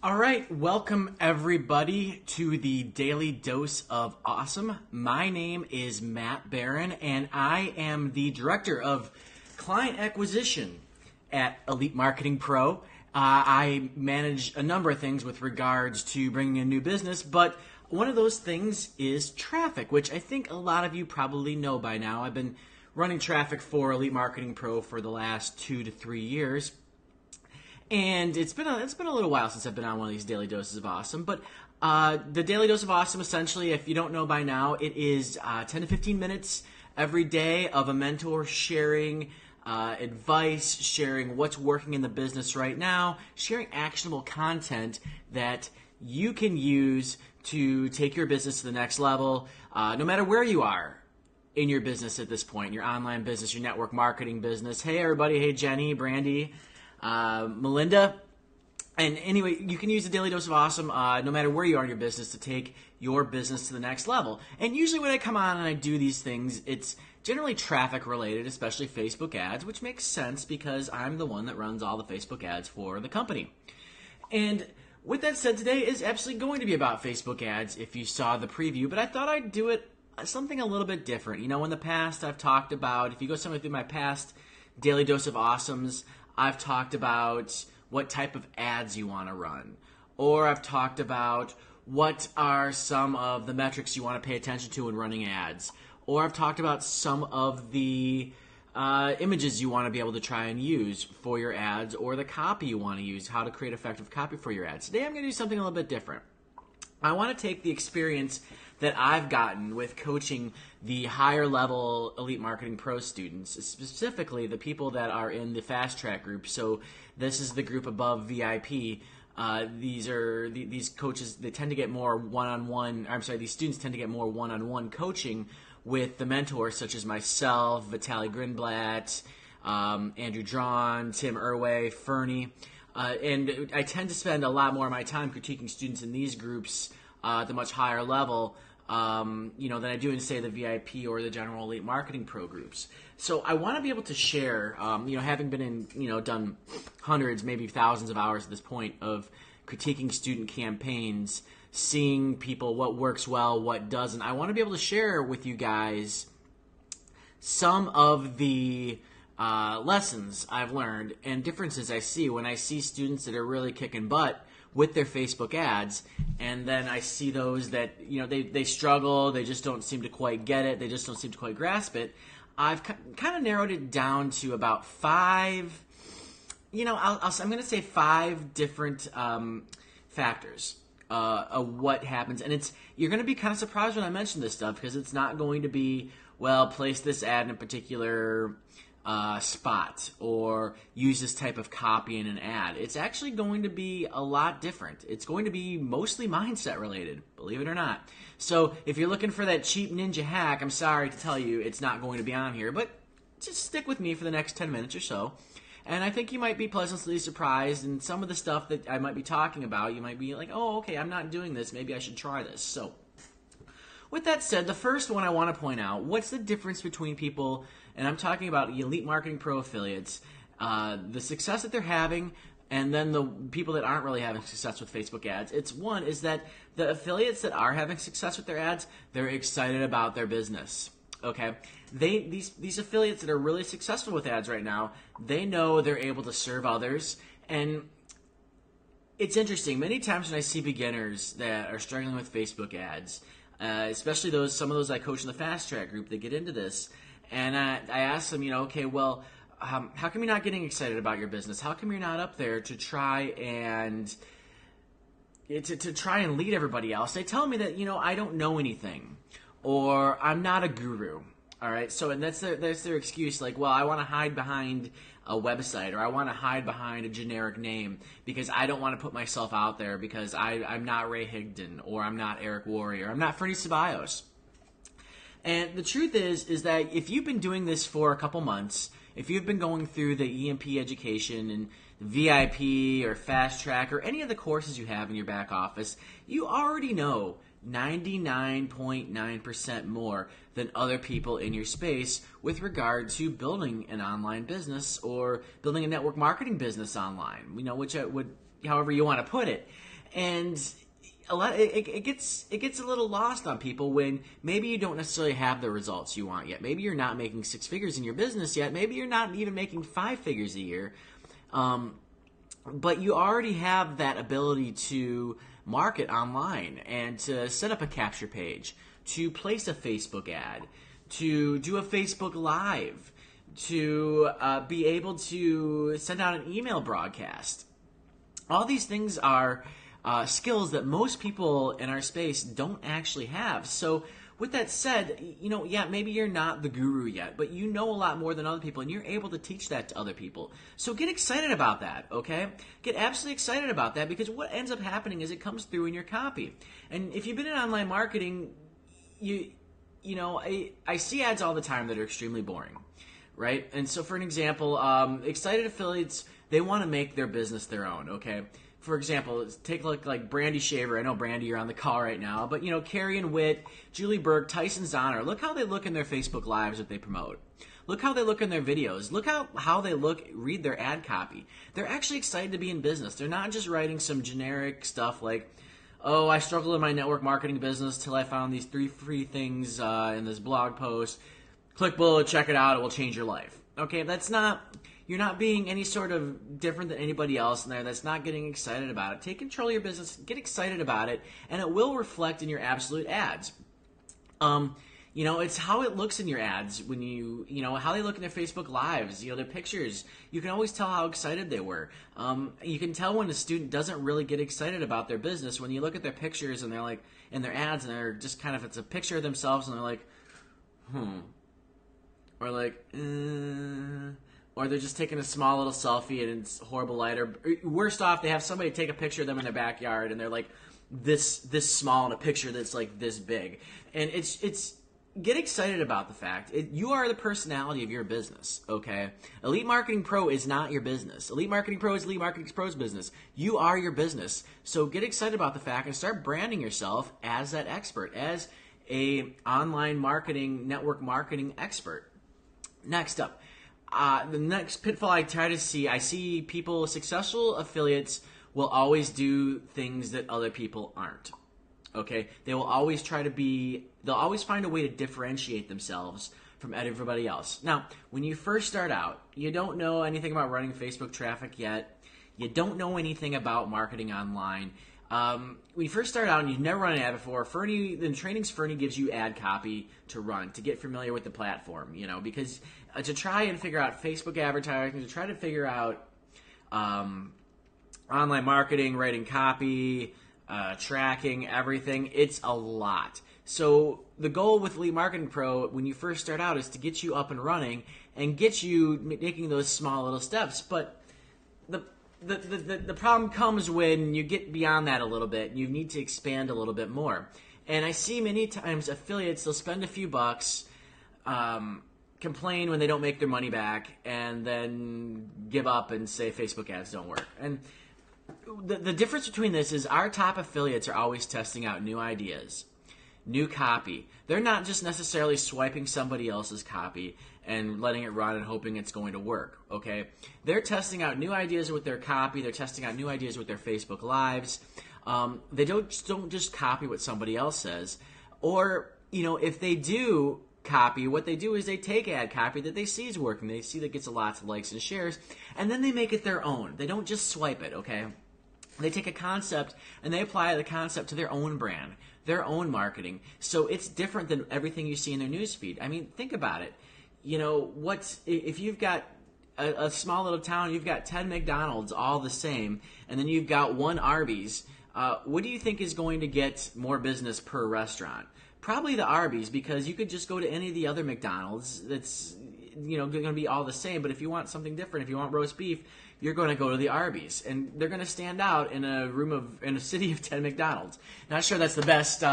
All right, welcome everybody to the Daily Dose of Awesome. My name is Matt Barron, and I am the Director of Client Acquisition at Elite Marketing Pro. I manage a number of things with regards to bringing in new business, but one of those things is traffic, which I think a lot of you probably know by now. I've been running traffic for Elite Marketing Pro for the last 2 to 3 years. And it's been a little while since I've been on one of these Daily Doses of Awesome. But the Daily Dose of Awesome, essentially, if you don't know by now, it is 10 to 15 minutes every day of a mentor sharing advice, sharing what's working in the business right now, sharing actionable content that you can use to take your business to the next level, no matter where you are in your business at this point, your online business, your network marketing business. Hey, everybody. Hey, Jenny, Brandy. Melinda. And anyway, you can use the Daily Dose of Awesome no matter where you are in your business to take your business to the next level. And usually when I come on and I do these things, it's generally traffic related, especially Facebook ads, which makes sense because I'm the one that runs all the Facebook ads for the company. And with that said, today is absolutely going to be about Facebook ads if you saw the preview, but I thought I'd do it something a little bit different. You know, in the past I've talked about, if you go somewhere through my past Daily Dose of Awesomes, I've talked about what type of ads you want to run, or I've talked about what are some of the metrics you want to pay attention to when running ads, or I've talked about some of the images you want to be able to try and use for your ads, or the copy you want to use, how to create effective copy for your ads. Today I'm going to do something a little bit different. I want to take the experience that I've gotten with coaching the higher level Elite Marketing Pro students, specifically the people that are in the Fast Track group. So this is the group above VIP. These coaches, they tend to get more one-on-one, these students tend to get more one-on-one coaching with the mentors such as myself, Vitaly Grindblatt, Andrew Drawn, Tim Irway, Fernie. And I tend to spend a lot more of my time critiquing students in these groups at the much higher level, than I do in, say, the VIP or the General Elite Marketing Pro groups. So I want to be able to share, having been in, done hundreds, maybe thousands of hours at this point of critiquing student campaigns, seeing people, what works well, what doesn't. I want to be able to share with you guys some of the lessons I've learned and differences I see when I see students that are really kicking butt with their Facebook ads, and then I see those that, they struggle, they just don't seem to quite get it, they just don't seem to quite grasp it. I've kind of narrowed it down to about five, I'm going to say five different factors of what happens. And you're going to be kind of surprised when I mention this stuff, because it's not going to be, well, place this ad in a particular spot or use this type of copy in an ad. It's actually going to be a lot different. It's going to be mostly mindset related, believe it or not. So if you're looking for that cheap ninja hack, I'm sorry to tell you it's not going to be on here, but just stick with me for the next 10 minutes or so. And I think you might be pleasantly surprised, and some of the stuff that I might be talking about, you might be like, oh, okay, I'm not doing this, maybe I should try this. So with that said, the first one I want to point out, what's the difference between people, and I'm talking about Elite Marketing Pro affiliates, the success that they're having, and then the people that aren't really having success with Facebook ads. One is that the affiliates that are having success with their ads, they're excited about their business. Okay, these affiliates that are really successful with ads right now, they know they're able to serve others. And it's interesting, many times when I see beginners that are struggling with Facebook ads, especially some of those I coach in the Fast Track group that get into this, and I ask them, okay, well, how come you're not getting excited about your business? How come you're not up there to try and lead everybody else? They tell me that, I don't know anything, or I'm not a guru. All right, so and that's their excuse, like, well, I want to hide behind a website, or I want to hide behind a generic name because I don't want to put myself out there because I'm not Ray Higdon, or I'm not Eric Worre, or I'm not Fernie Ceballos. And the truth is that if you've been doing this for a couple months, if you've been going through the EMP education and VIP or Fast Track or any of the courses you have in your back office, you already know 99.9% more than other people in your space with regard to building an online business or building a network marketing business online, which however you want to put it. And it gets a little lost on people when maybe you don't necessarily have the results you want yet. Maybe you're not making six figures in your business yet. Maybe you're not even making five figures a year. But you already have that ability to market online and to set up a capture page, to place a Facebook ad, to do a Facebook Live, to be able to send out an email broadcast. All these things are skills that most people in our space don't actually have. So with that said, maybe you're not the guru yet, but you know a lot more than other people, and you're able to teach that to other people. So get excited about that, okay? Get absolutely excited about that, because what ends up happening is it comes through in your copy. And if you've been in online marketing, I see ads all the time that are extremely boring, right? And so for an example, excited affiliates, they want to make their business their own, okay? For example, take a look like Brandy Shaver. I know, Brandy, you're on the call right now. But, Carrie and Witt, Julie Burke, Tyson Zahner, look how they look in their Facebook Lives that they promote. Look how they look in their videos. Look how they read their ad copy. They're actually excited to be in business. They're not just writing some generic stuff like, oh, I struggled in my network marketing business till I found these 3 free things in this blog post. Click below, check it out. It will change your life. Okay, you're not being any sort of different than anybody else in there. That's not getting excited about it. Take control of your business, get excited about it, and it will reflect in your absolute ads. It's how it looks in your ads when how they look in their Facebook Lives, their pictures. You can always tell how excited they were. You can tell when a student doesn't really get excited about their business when you look at their pictures and they're like, in their ads, and they're just kind of, it's a picture of themselves and they're like, or like, or they're just taking a small little selfie and it's horrible light. Or worst off, they have somebody take a picture of them in their backyard and they're like this small in a picture that's like this big. And it's get excited about the fact you are the personality of your business. Okay, Elite Marketing Pro is not your business. Elite Marketing Pro is Elite Marketing Pro's business. You are your business. So get excited about the fact and start branding yourself as that expert, as a online marketing, network marketing expert. Next up. The next pitfall I see people, successful affiliates will always do things that other people aren't. Okay? They'll always find a way to differentiate themselves from everybody else. Now, when you first start out, you don't know anything about running Facebook traffic yet. You don't know anything about marketing online. When you first start out and you've never run an ad before, in trainings, Fernie gives you ad copy to run, to get familiar with the platform, because to try and figure out Facebook advertising, to try to figure out online marketing, writing copy, tracking, everything, it's a lot. So the goal with Elite Marketing Pro when you first start out is to get you up and running and get you making those small little steps. But the problem comes when you get beyond that a little bit. You need to expand a little bit more. And I see many times affiliates, they'll spend a few bucks, complain when they don't make their money back, and then give up and say Facebook ads don't work. And the difference between this is our top affiliates are always testing out new ideas, new copy. They're not just necessarily swiping somebody else's copy and letting it run and hoping it's going to work, okay? They're testing out new ideas with their copy. They're testing out new ideas with their Facebook Lives. They don't just copy what somebody else says. Or, if they do copy, what they do is they take ad copy that they see is working. They see that gets lots of likes and shares, and then they make it their own. They don't just swipe it, okay? They take a concept and they apply the concept to their own brand, their own marketing. So it's different than everything you see in their newsfeed. I mean, think about it. If you've got a small little town, you've got 10 McDonald's all the same, and then you've got one Arby's, what do you think is going to get more business per restaurant? Probably the Arby's, because you could just go to any of the other McDonald's that's going to be all the same. But if you want something different, if you want roast beef, you're going to go to the Arby's, and they're going to stand out in a city of 10 McDonald's. Not sure that's the best,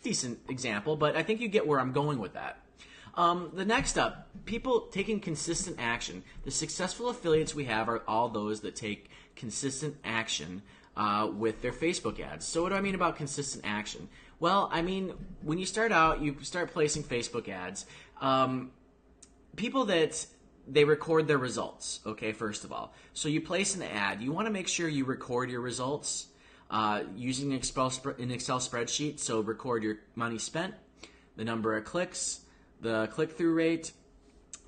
decent example, but I think you get where I'm going with that. The next up, people taking consistent action. The successful affiliates we have are all those that take consistent action with their Facebook ads. So what do I mean about consistent action? Well, I mean, when you start out, you start placing Facebook ads. People that they record their results, okay, first of all. So you place an ad. You want to make sure you record your results. using an Excel spreadsheet. So record your money spent, the number of clicks, the click-through rate,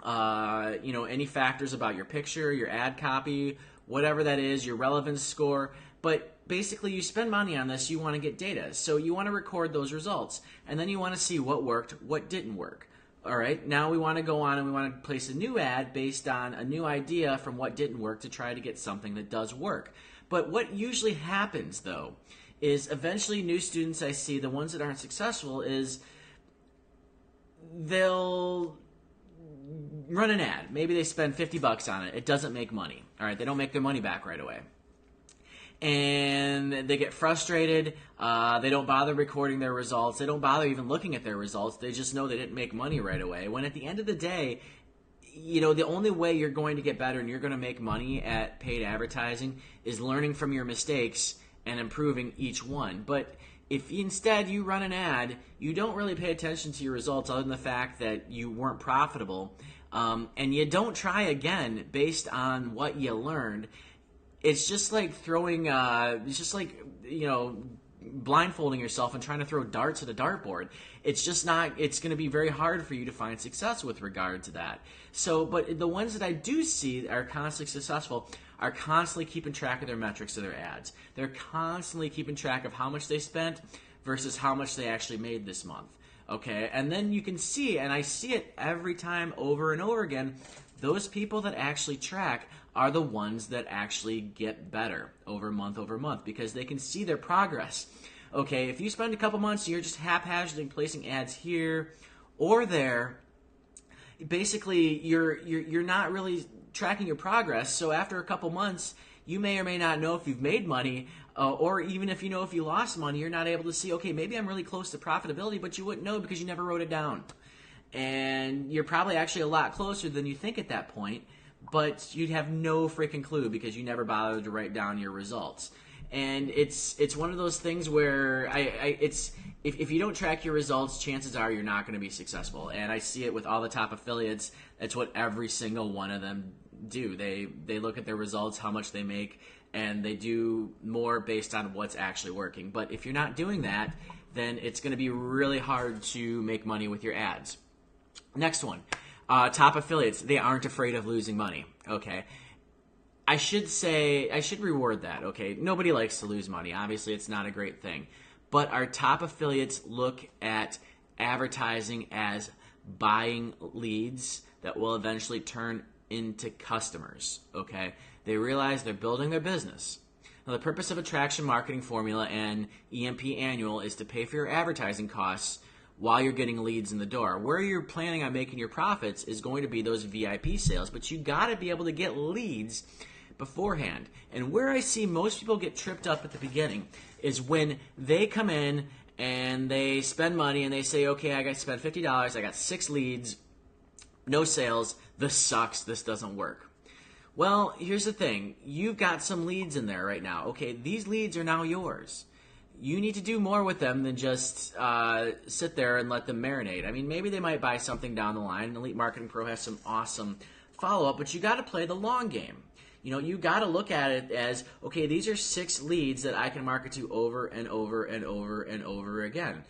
any factors about your picture, your ad copy, whatever that is, your relevance score. But basically, you spend money on this, you want to get data. So you want to record those results. And then you want to see what worked, what didn't work. All right, now we want to go on and we want to place a new ad based on a new idea from what didn't work to try to get something that does work. But what usually happens, though, is eventually new students I see, the ones that aren't successful, is they'll run an ad. Maybe they spend $50 on it. It doesn't make money. All right, they don't make their money back right away. And they get frustrated. They don't bother recording their results. They don't bother even looking at their results. They just know they didn't make money right away. When at the end of the day, the only way you're going to get better and you're going to make money at paid advertising is learning from your mistakes and improving each one. But if instead you run an ad, you don't really pay attention to your results other than the fact that you weren't profitable, and you don't try again based on what you learned, it's just like blindfolding yourself and trying to throw darts at a dartboard. It's going to be very hard for you to find success with regard to that. So, but the ones that I do see are constantly successful are constantly keeping track of their metrics of their ads. They're constantly keeping track of how much they spent versus how much they actually made this month. Okay, and then you can see, and I see it every time over and over again, those people that actually track are the ones that actually get better over month because they can see their progress. Okay, if you spend a couple months and you're just haphazardly placing ads here or there, basically you're not really tracking your progress. So after a couple months, you may or may not know if you've made money, or even if you know if you lost money, you're not able to see, okay, maybe I'm really close to profitability, but you wouldn't know because you never wrote it down. And you're probably actually a lot closer than you think at that point, but you'd have no freaking clue because you never bothered to write down your results. And it's one of those things where if you don't track your results, chances are you're not going to be successful. And I see it with all the top affiliates. That's what every single one of them do. They look at their results, how much they make, and they do more based on what's actually working. But if you're not doing that, then it's going to be really hard to make money with your ads. Next one, top affiliates. They aren't afraid of losing money. Okay. I should reward that. Okay. Nobody likes to lose money. Obviously, it's not a great thing. But our top affiliates look at advertising as buying leads that will eventually turn into customers. Okay. They realize they're building their business. Now, the purpose of attraction marketing formula and EMP annual is to pay for your advertising costs while you're getting leads in the door. Where you're planning on making your profits is going to be those VIP sales, but you got to be able to get leads beforehand. And where I see most people get tripped up at the beginning is when they come in and they spend money and they say, okay, I got to spend $50, I got 6 leads, no sales, this sucks, this doesn't work. Well, here's the thing. You've got some leads in there right now. Okay, these leads are now yours. You need to do more with them than just sit there and let them marinate. I mean, maybe they might buy something down the line. Elite Marketing Pro has some awesome follow-up, but you got to play the long game. You got to look at it as, okay, these are 6 leads that I can market to over and over and over and over again.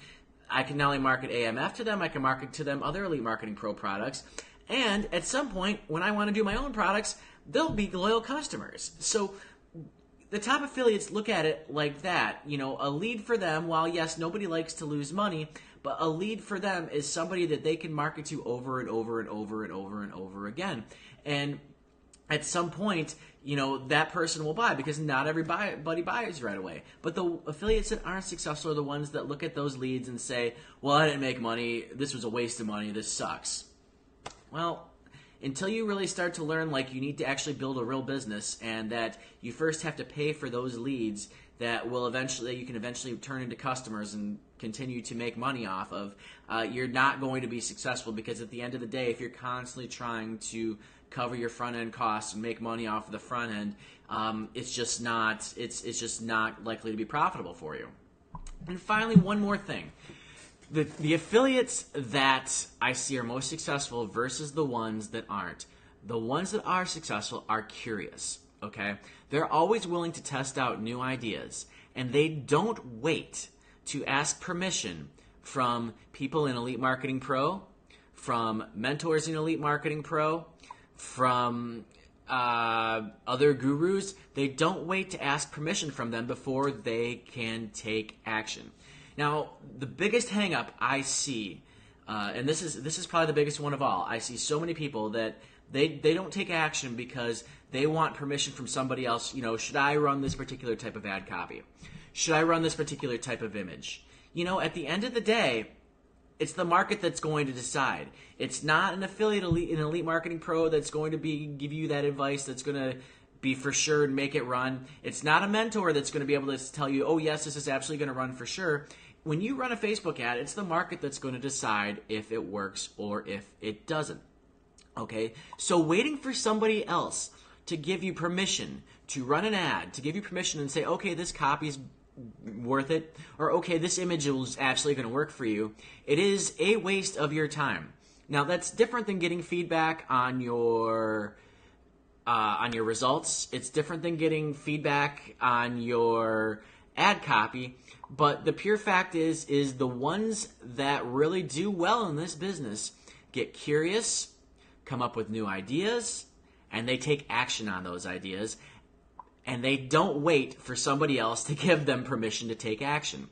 I can not only market AMF to them, I can market to them other Elite Marketing Pro products. And at some point, when I want to do my own products, they'll be loyal customers. So the top affiliates look at it like that. A lead for them, while yes, nobody likes to lose money, but a lead for them is somebody that they can market to over and over and over and over and over again. And at some point, that person will buy because not everybody buys right away. But the affiliates that aren't successful are the ones that look at those leads and say, well, I didn't make money. This was a waste of money. This sucks. Well, until you really start to learn you need to actually build a real business and that you first have to pay for those leads that you can eventually turn into customers and continue to make money off of, you're not going to be successful because at the end of the day, if you're constantly trying to cover your front end costs and make money off of the front end, it's just not likely to be profitable for you. And finally, one more thing. The affiliates that I see are most successful versus the ones that aren't. The ones that are successful are curious. okay? They're always willing to test out new ideas, and they don't wait to ask permission from people in Elite Marketing Pro, from mentors in Elite Marketing Pro, from other gurus. They don't wait to ask permission from them before they can take action. Now, the biggest hang-up I see, and this is probably the biggest one of all, I see so many people that they don't take action because they want permission from somebody else. You know, should I run this particular type of ad copy? Should I run this particular type of image? You know, at the end of the day, it's the market that's going to decide. It's not an affiliate an Elite Marketing Pro that's going to give you that advice that's going to be for sure and make it run. It's not a mentor that's going to be able to tell you, oh yes, this is absolutely going to run for sure. When you run a Facebook ad, it's the market that's going to decide if it works or if it doesn't. Okay? So waiting for somebody else to give you permission to run an ad, to give you permission and say, okay, this copy's worth it, or okay, this image is absolutely going to work for you, it is a waste of your time. Now, that's different than getting feedback on your results. It's different than getting feedback on your ad copy. But the pure fact is the ones that really do well in this business get curious, come up with new ideas, and they take action on those ideas. And they don't wait for somebody else to give them permission to take action.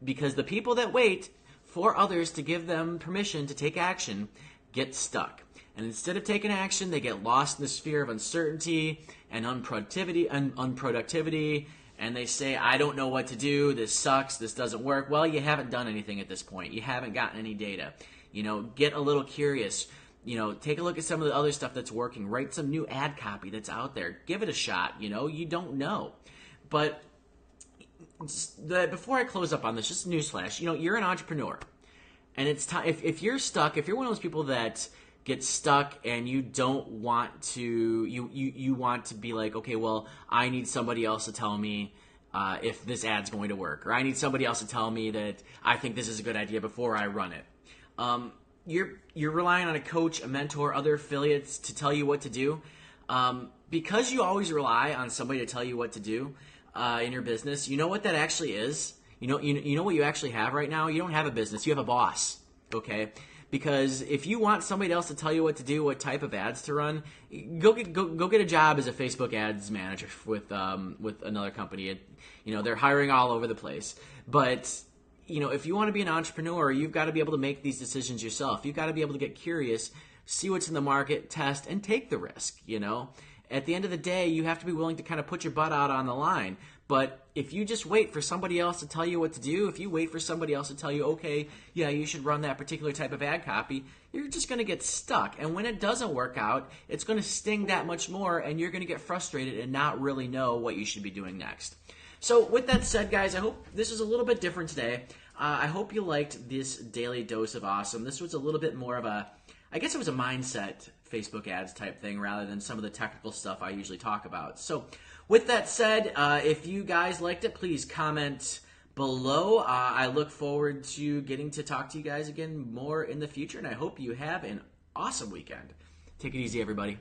Because the people that wait for others to give them permission to take action get stuck. And instead of taking action, they get lost in the sphere of uncertainty and unproductivity, and they say, I don't know what to do, this sucks, this doesn't work. Well, you haven't done anything at this point. You haven't gotten any data. You know, get a little curious. You know, take a look at some of the other stuff that's working. Write some new ad copy that's out there. Give it a shot. You know, you don't know. But before I close up on this, just newsflash. You know, you're an entrepreneur, and it's time. If you're stuck, if you're one of those people that get stuck and you don't want to, you want to be like, okay, well, I need somebody else to tell me if this ad's going to work, or I need somebody else to tell me that I think this is a good idea before I run it. You're relying on a coach, a mentor, other affiliates to tell you what to do. Because you always rely on somebody to tell you what to do in your business, you know what that actually is? You know what you actually have right now? You don't have a business. You have a boss, okay? Because if you want somebody else to tell you what to do, what type of ads to run, go get a job as a Facebook ads manager with another company. They're hiring all over the place. But if you want to be an entrepreneur, you've got to be able to make these decisions yourself. You've got to be able to get curious, see what's in the market, test, and take the risk, At the end of the day, you have to be willing to kind of put your butt out on the line. But if you just wait for somebody else to tell you what to do, if you wait for somebody else to tell you, okay, yeah, you should run that particular type of ad copy, you're just going to get stuck. And when it doesn't work out, it's going to sting that much more, and you're going to get frustrated and not really know what you should be doing next. So with that said, guys, I hope this was a little bit different today. I hope you liked this daily dose of awesome. This was a little bit more of I guess it was a mindset Facebook ads type thing rather than some of the technical stuff I usually talk about. So with that said, if you guys liked it, please comment below. I look forward to getting to talk to you guys again more in the future, and I hope you have an awesome weekend. Take it easy, everybody.